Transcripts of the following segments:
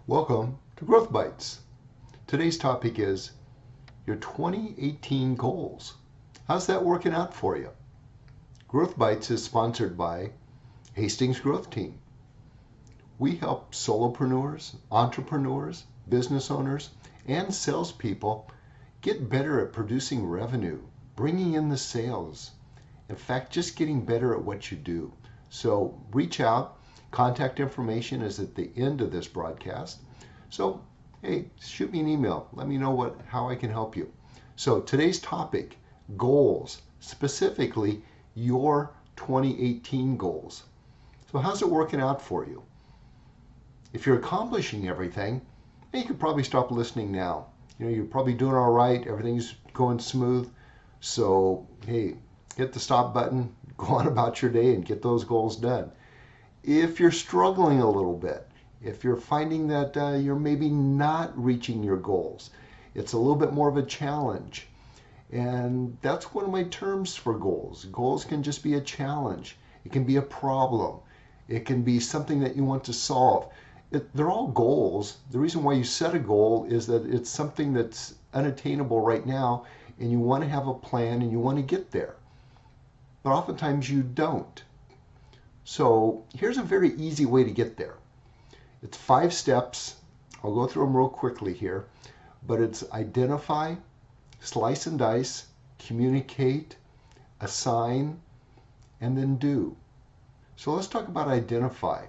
Welcome to Growth Bites. Today's topic is your 2018 goals. How's that working out for you? Growth Bites is sponsored by Hastings Growth Team. We help solopreneurs, entrepreneurs, business owners, and salespeople get better at producing revenue, bringing in the sales. In fact, just getting better at what you do. So reach out. Contact information is at the end of this broadcast. So, hey, shoot me an email. Let me know how I can help you. So today's topic, goals, specifically your 2018 goals. So how's it working out for you? If you're accomplishing everything, you could probably stop listening now. You're probably doing all right. Everything's going smooth. So, hey, hit the stop button, go on about your day and get those goals done. If you're struggling a little bit, if you're finding that you're maybe not reaching your goals, it's a little bit more of a challenge. And that's one of my terms for goals. Goals can just be a challenge. It can be a problem. It can be something that you want to solve. They're all goals. The reason why you set a goal is that it's something that's unattainable right now, and you want to have a plan and you want to get there. But oftentimes you don't. So here's a very easy way to get there. It's 5 steps. I'll go through them real quickly here. But it's identify, slice and dice, communicate, assign, and then do. So let's talk about identify.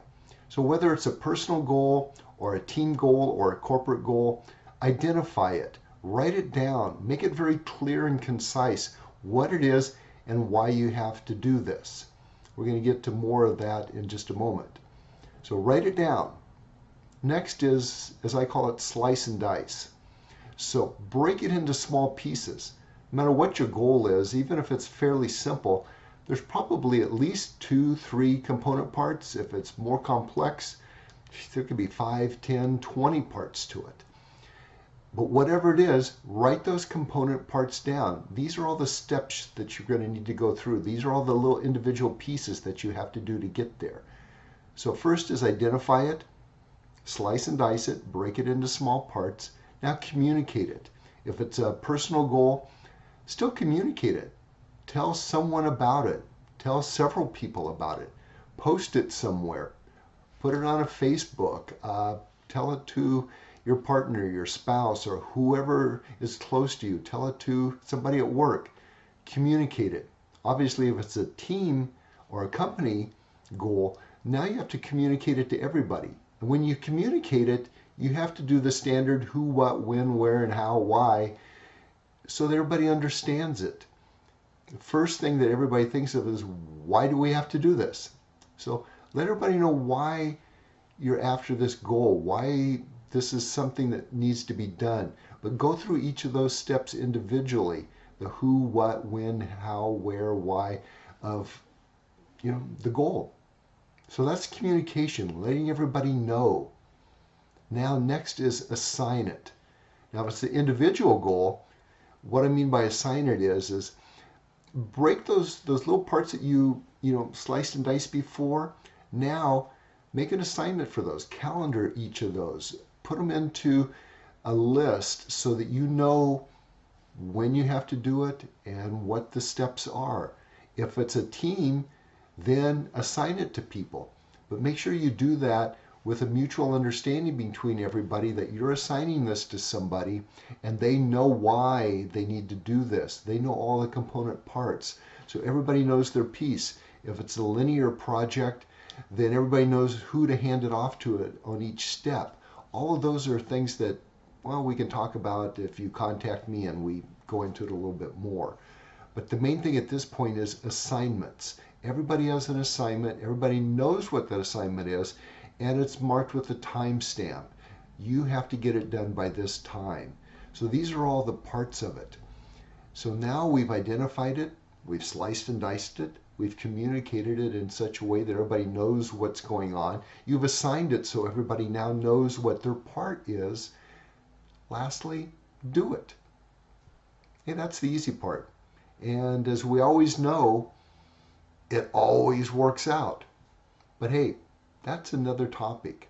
So whether it's a personal goal or a team goal or a corporate goal, identify it. Write it down. Make it very clear and concise what it is and why you have to do this. We're going to get to more of that in just a moment. So write it down. Next is, as I call it, slice and dice. So break it into small pieces. No matter what your goal is, even if it's fairly simple, there's probably at least 2, 3 component parts. If it's more complex, there could be 5, 10, 20 parts to it. But whatever it is, write those component parts down. These are all the steps that you're going to need to go through. These are all the little individual pieces that you have to do to get there. So first is identify it, slice and dice it, break it into small parts. Now communicate it. If it's a personal goal, still communicate it. Tell someone about it. Tell several people about it. Post it somewhere. Put it on a Facebook. Tell it to your partner, your spouse, or whoever is close to you. Tell it to somebody at work. Communicate it. Obviously, if it's a team or a company goal, now you have to communicate it to everybody. And when you communicate it, you have to do the standard who, what, when, where, and how, why, so that everybody understands it. The first thing that everybody thinks of is, why do we have to do this? So let everybody know why you're after this goal, why this is something that needs to be done. But go through each of those steps individually, the who, what, when, how, where, why of the goal. So that's communication, letting everybody know. Now next is assign it. Now if it's the individual goal, what I mean by assign it is break those little parts that you sliced and diced before. Now make an assignment for those. Calendar each of those. Put them into a list so that you know when you have to do it and what the steps are. If it's a team, then assign it to people. But make sure you do that with a mutual understanding between everybody that you're assigning this to somebody and they know why they need to do this. They know all the component parts. So everybody knows their piece. If it's a linear project, then everybody knows who to hand it off to it on each step. All of those are things that, well, we can talk about if you contact me and we go into it a little bit more. But the main thing at this point is assignments. Everybody has an assignment. Everybody knows what that assignment is, and it's marked with a timestamp. You have to get it done by this time. So these are all the parts of it. So now we've identified it, we've sliced and diced it, we've communicated it in such a way that everybody knows what's going on. You've assigned it so everybody now knows what their part is. Lastly, do it. Hey, that's the easy part. And as we always know, it always works out. But hey, that's another topic.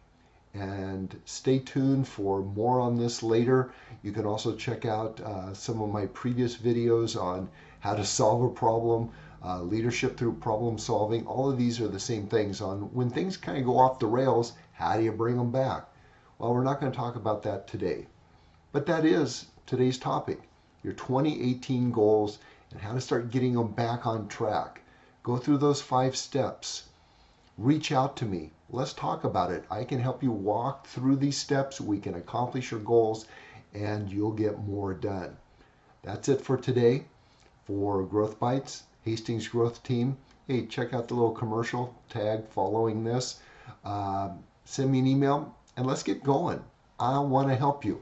And stay tuned for more on this later. You can also check out some of my previous videos on how to solve a problem, leadership through problem solving. All of these are the same things on when things kind of go off the rails, how do you bring them back? Well, we're not going to talk about that today. But that is today's topic, your 2018 goals and how to start getting them back on track. Go through those 5 steps. Reach out to me. Let's talk about it. I can help you walk through these steps. We can accomplish your goals and you'll get more done. That's it for today for Growth Bites, Hastings Growth Team. Hey, check out the little commercial tag following this. Send me an email and let's get going. I want to help you.